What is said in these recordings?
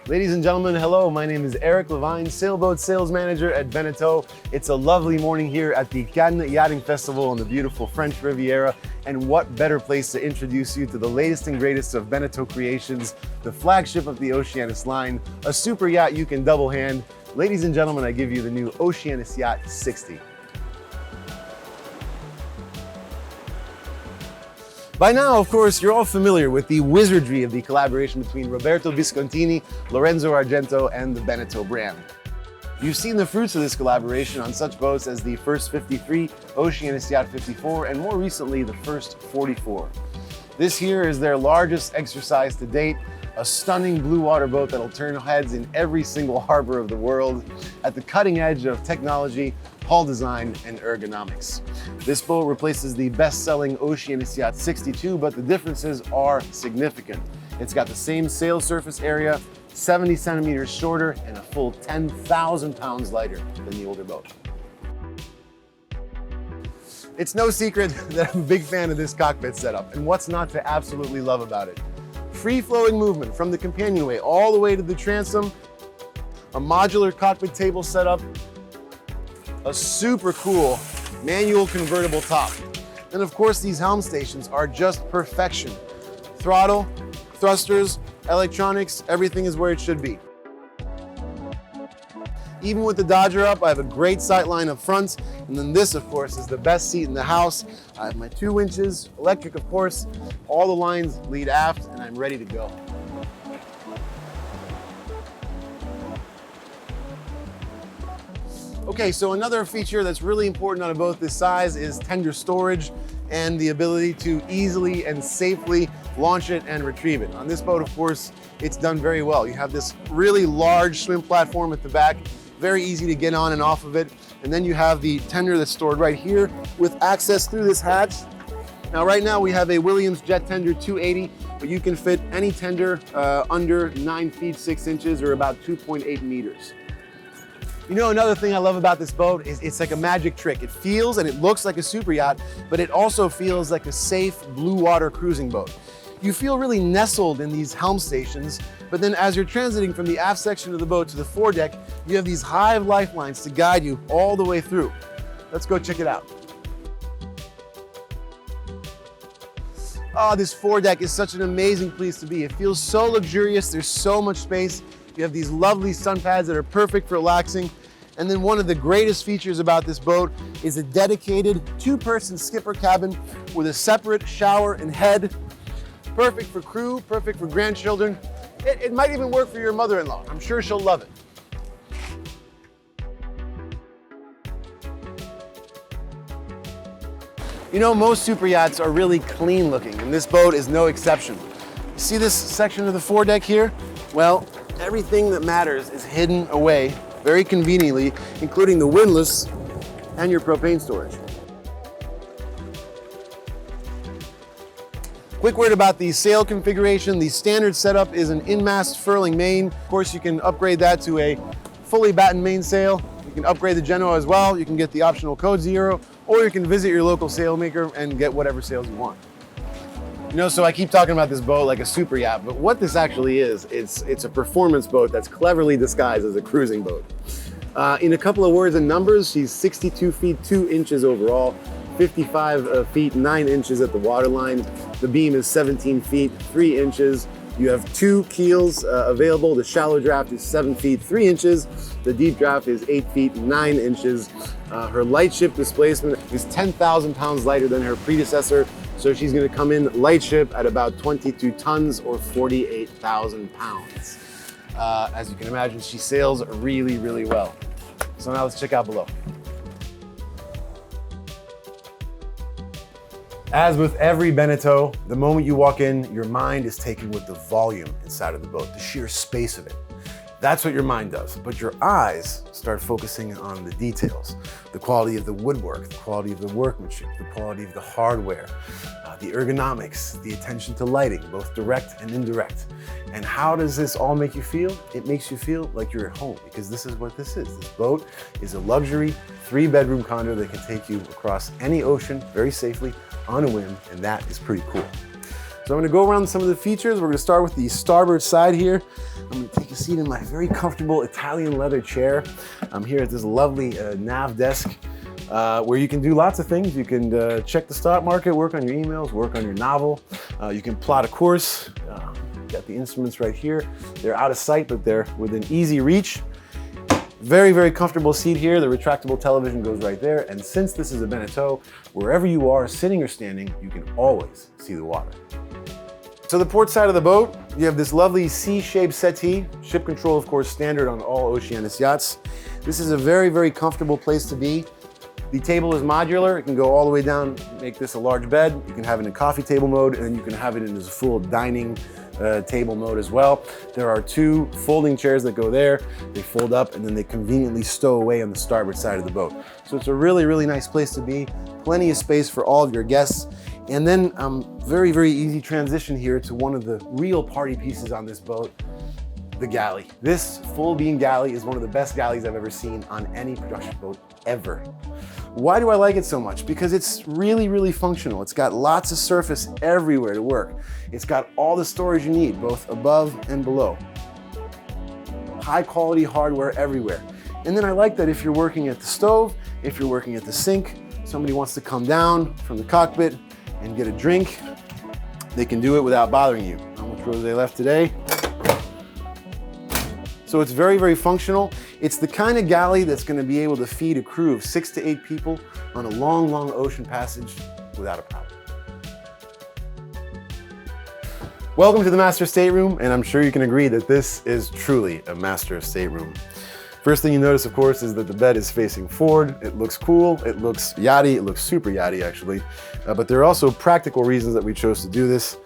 Ladies and gentlemen, hello. My name is Eric Levine, Sailboat Sales Manager at Beneteau. It's a lovely morning here at the Cannes Yachting Festival on the beautiful French Riviera. And what better place to introduce you to the latest and greatest of Beneteau creations, the flagship of the Oceanis line, a super yacht you can double hand. Ladies and gentlemen, I give you the new Oceanis Yacht 60. By now, of course, you're all familiar with the wizardry of the collaboration between Roberto Viscontini, Lorenzo Argento, and the Beneteau brand. You've seen the fruits of this collaboration on such boats as the First 53, Oceanis Yacht 54, and more recently, the First 44. This here is their largest exercise to date, a stunning blue water boat that'll turn heads in every single harbor of the world at the cutting edge of technology, hull design, and ergonomics. This boat replaces the best-selling Oceanis Yacht 62, but the differences are significant. It's got the same sail surface area, 70 centimeters shorter, and a full 10,000 pounds lighter than the older boat. It's no secret that I'm a big fan of this cockpit setup, and what's not to absolutely love about it? Free-flowing movement from the companionway all the way to the transom, a modular cockpit table setup, a super cool manual convertible top. And of course, these helm stations are just perfection. Throttle, thrusters, electronics, everything is where it should be. Even with the Dodger up, I have a great sight line up front. And then this, of course, is the best seat in the house. I have my 2 winches, electric, of course. All the lines lead aft, and I'm ready to go. Okay, so another feature that's really important on a boat this size is tender storage and the ability to easily and safely launch it and retrieve it. On this boat, of course, it's done very well. You have this really large swim platform at the back, very easy to get on and off of it. And then you have the tender that's stored right here with access through this hatch. Now, right now we have a Williams Jet Tender 280, but you can fit any tender under 9 feet 6 inches or about 2.8 meters. You know, another thing I love about this boat is it's like a magic trick. It feels and it looks like a super yacht, but it also feels like a safe blue water cruising boat. You feel really nestled in these helm stations, but then as you're transiting from the aft section of the boat to the foredeck, you have these hive lifelines to guide you all the way through. Let's go check it out. Oh, this foredeck is such an amazing place to be. It feels so luxurious. There's so much space. You have these lovely sun pads that are perfect for relaxing. And then one of the greatest features about this boat is a dedicated 2-person skipper cabin with a separate shower and head. Perfect for crew, perfect for grandchildren. It might even work for your mother-in-law. I'm sure she'll love it. You know, most super yachts are really clean looking, and this boat is no exception. See this section of the foredeck here? Well, everything that matters is hidden away very conveniently, including the windlass and your propane storage. Quick word about the sail configuration. The standard setup is an in-mast furling main. Of course, you can upgrade that to a fully battened mainsail. You can upgrade the Genoa as well. You can get the optional Code Zero, or you can visit your local sail maker and get whatever sails you want. You know, so I keep talking about this boat like a super yacht, but what this actually is, it's a performance boat that's cleverly disguised as a cruising boat. In a couple of words and numbers, she's 62 feet 2 inches overall, 55 feet 9 inches at the waterline. The beam is 17 feet 3 inches. You have 2 keels available. The shallow draft is 7 feet 3 inches. The deep draft is 8 feet 9 inches. Her lightship displacement is 10,000 pounds lighter than her predecessor. So she's gonna come in lightship at about 22 tons or 48,000 pounds. As you can imagine, she sails really, really well. So now let's check out below. As with every Beneteau, the moment you walk in, your mind is taken with the volume inside of the boat, the sheer space of it. That's what your mind does, but your eyes start focusing on the details, the quality of the woodwork, the quality of the workmanship, the quality of the hardware, the ergonomics, the attention to lighting, both direct and indirect. And how does this all make you feel? It makes you feel like you're at home, because this is what this is. This boat is a luxury 3-bedroom condo that can take you across any ocean very safely on a whim, and that is pretty cool. So I'm gonna go around some of the features. We're gonna start with the starboard side here. I'm gonna take a seat in my very comfortable Italian leather chair. I'm here at this lovely nav desk where you can do lots of things. You can check the stock market, work on your emails, work on your novel. You can plot a course. Got the instruments right here. They're out of sight, but they're within easy reach. Very, very comfortable seat here. The retractable television goes right there. And since this is a Beneteau, wherever you are, sitting or standing, you can always see the water. So the port side of the boat, you have this lovely C-shaped settee. Ship control, of course, standard on all Oceanis yachts. This is a very, very comfortable place to be. The table is modular. It can go all the way down, make this a large bed. You can have it in coffee table mode, and then you can have it in this full dining table mode as well. There are two folding chairs that go there. They fold up and then they conveniently stow away on the starboard side of the boat. So it's a really, really nice place to be. Plenty of space for all of your guests. And then very, very easy transition here to one of the real party pieces on this boat, the galley. This full beam galley is one of the best galleys I've ever seen on any production boat ever. Why do I like it so much? Because it's really, really functional. It's got lots of surface everywhere to work. It's got all the storage you need, both above and below. High quality hardware everywhere. And then I like that if you're working at the stove, if you're working at the sink, somebody wants to come down from the cockpit and get a drink, they can do it without bothering you. How much rosé left today? So it's very, very functional. It's the kind of galley that's going to be able to feed a crew of 6 to 8 people on a long, long ocean passage without a problem. Welcome to the master stateroom, and I'm sure you can agree that this is truly a master stateroom. First thing you notice, of course, is that the bed is facing forward. It looks cool, it looks yachty, it looks super yachty actually, but there are also practical reasons that we chose to do this.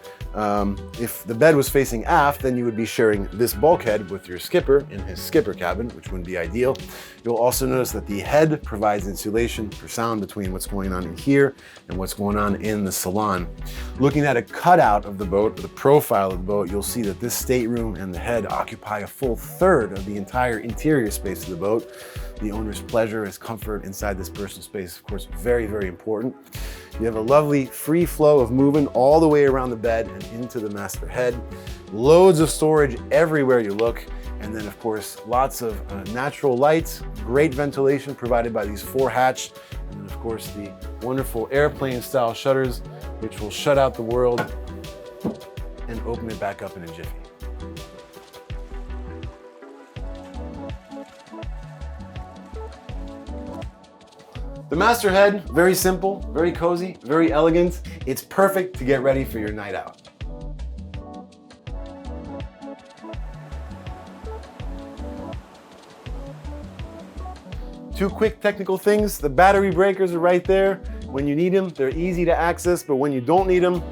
If the bed was facing aft, then you would be sharing this bulkhead with your skipper in his skipper cabin, which wouldn't be ideal. You'll also notice that the head provides insulation for sound between what's going on in here and what's going on in the salon. Looking at a cutout of the boat, the profile of the boat, you'll see that this stateroom and the head occupy a full third of the entire interior space of the boat. The owner's pleasure, his comfort inside this personal space, of course, very, very important. You have a lovely free flow of movement all the way around the bed and into the master head. Loads of storage everywhere you look. And then, of course, lots of natural lights, great ventilation provided by these 4 hatch. And then, of course, the wonderful airplane-style shutters, which will shut out the world and open it back up in a jiffy. The master head, very simple, very cozy, very elegant. It's perfect to get ready for your night out. Two quick technical things. The battery breakers are right there. When you need them, they're easy to access, but when you don't need them,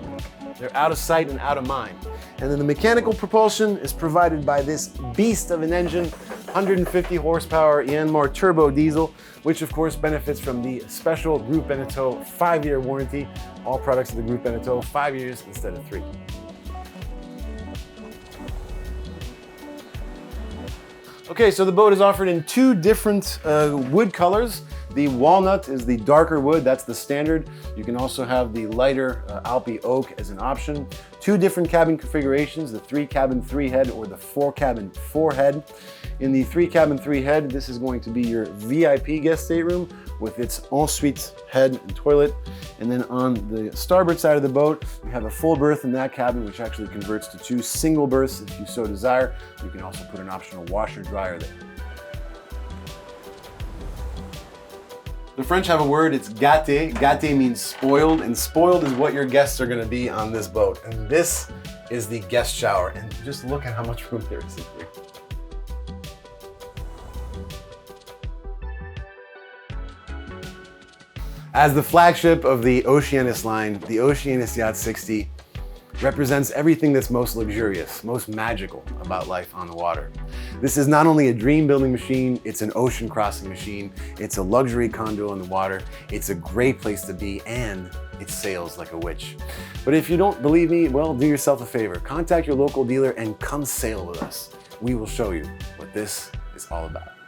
they're out of sight and out of mind. And then the mechanical propulsion is provided by this beast of an engine, 150 horsepower Yanmar turbo diesel, which of course benefits from the special Groupe Beneteau 5-year warranty. All products of the Groupe Beneteau, 5 years instead of 3. Okay, so the boat is offered in 2 different wood colors. The walnut is the darker wood, that's the standard. You can also have the lighter Alpi oak as an option. 2 different cabin configurations, the 3-cabin 3-head or the 4-cabin 4-head. In the 3-cabin 3-head, this is going to be your VIP guest stateroom with its ensuite head and toilet. And then on the starboard side of the boat, we have a full berth in that cabin, which actually converts to 2 single berths if you so desire. You can also put an optional washer dryer there. The French have a word, it's gâté. Gâté means spoiled, and spoiled is what your guests are gonna be on this boat. And this is the guest shower, and just look at how much room there is in here. As the flagship of the Oceanis line, the Oceanis Yacht 60 represents everything that's most luxurious, most magical about life on the water. This is not only a dream building machine, it's an ocean crossing machine, it's a luxury condo on the water, it's a great place to be, and it sails like a witch. But if you don't believe me, well, do yourself a favor. Contact your local dealer and come sail with us. We will show you what this is all about.